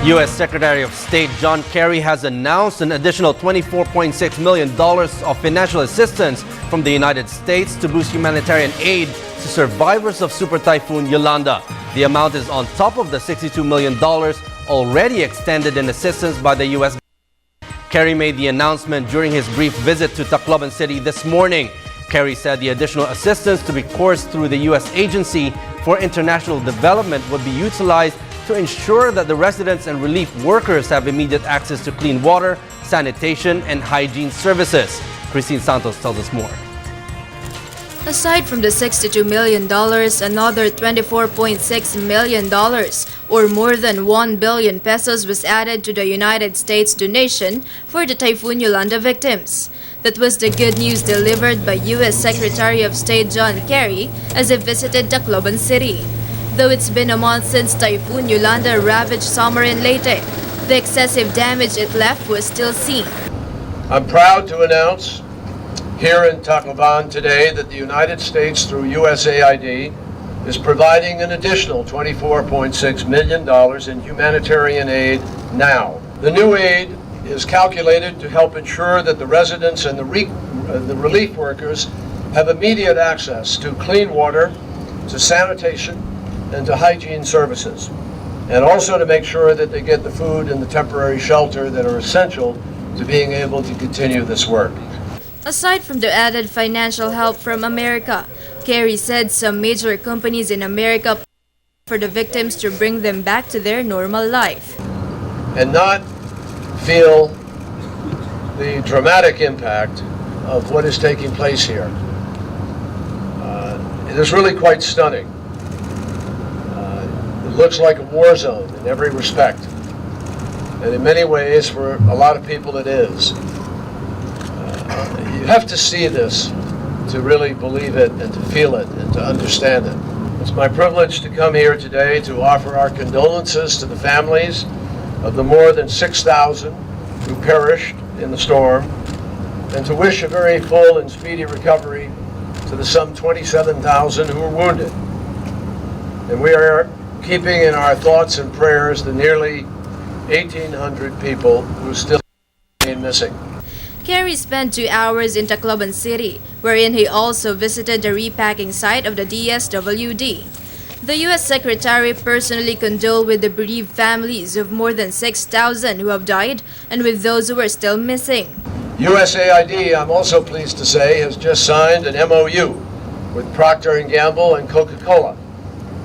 U.S. Secretary of State John Kerry has announced an additional $24.6 million of financial assistance from the United States to boost humanitarian aid to survivors of Super Typhoon Yolanda. The amount is on top of the $62 million already extended in assistance by the U.S. Kerry made the announcement during his brief visit to Tacloban City this morning. Kerry said the additional assistance to be coursed through the U.S. Agency for International Development would be utilized to ensure that the residents and relief workers have immediate access to clean water, sanitation, and hygiene services. Christine Santos tells us more. Aside from the $62 million, another $24.6 million, or more than 1 billion pesos, was added to the United States donation for the Typhoon Yolanda victims. That was the good news delivered by U.S. Secretary of State John Kerry as he visited Tacloban City. Though it's been a month since Typhoon Yolanda ravaged summer in Leyte, the excessive damage it left was still seen. I'm proud to announce here in Tacloban today that the United States, through USAID, is providing an additional $24.6 million in humanitarian aid now. The new aid is calculated to help ensure that the residents and the relief workers have immediate access to clean water, to sanitation, and to hygiene services, and also to make sure that they get the food and the temporary shelter that are essential to being able to continue this work. Aside from the added financial help from America, Kerry said some major companies in America for the victims to bring them back to their normal life. And not feel the dramatic impact of what is taking place here. It is really quite stunning. It looks like a war zone in every respect. And in many ways, for a lot of people, it is. You have to see this to really believe it and to feel it and to understand it. It's my privilege to come here today to offer our condolences to the families of the more than 6,000 who perished in the storm, and to wish a very full and speedy recovery to the some 27,000 who were wounded. And we are keeping in our thoughts and prayers the nearly 1,800 people who still remain missing. Kerry spent 2 hours in Tacloban City, wherein he also visited the repacking site of the DSWD. The U.S. Secretary personally condoled with the bereaved families of more than 6,000 who have died and with those who are still missing. USAID, I'm also pleased to say, has just signed an MOU with Procter & Gamble and Coca-Cola.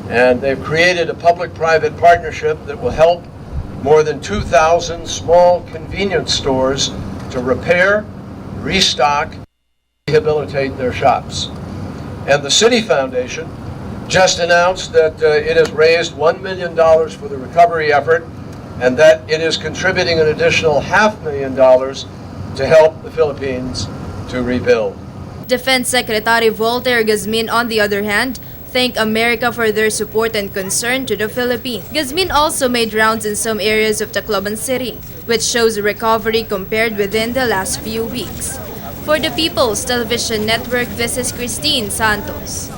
And they've created a public-private partnership that will help more than 2,000 small convenience stores to repair, restock, and rehabilitate their shops. And the City Foundation just announced that it has raised $1 million for the recovery effort, and that it is contributing an additional $500,000 to help the Philippines to rebuild. Defense Secretary Voltaire Guzmin, on the other hand, thanked America for their support and concern to the Philippines. Guzmin also made rounds in some areas of Tacloban City, which shows a recovery compared within the last few weeks. For the People's Television Network, this is Christine Santos.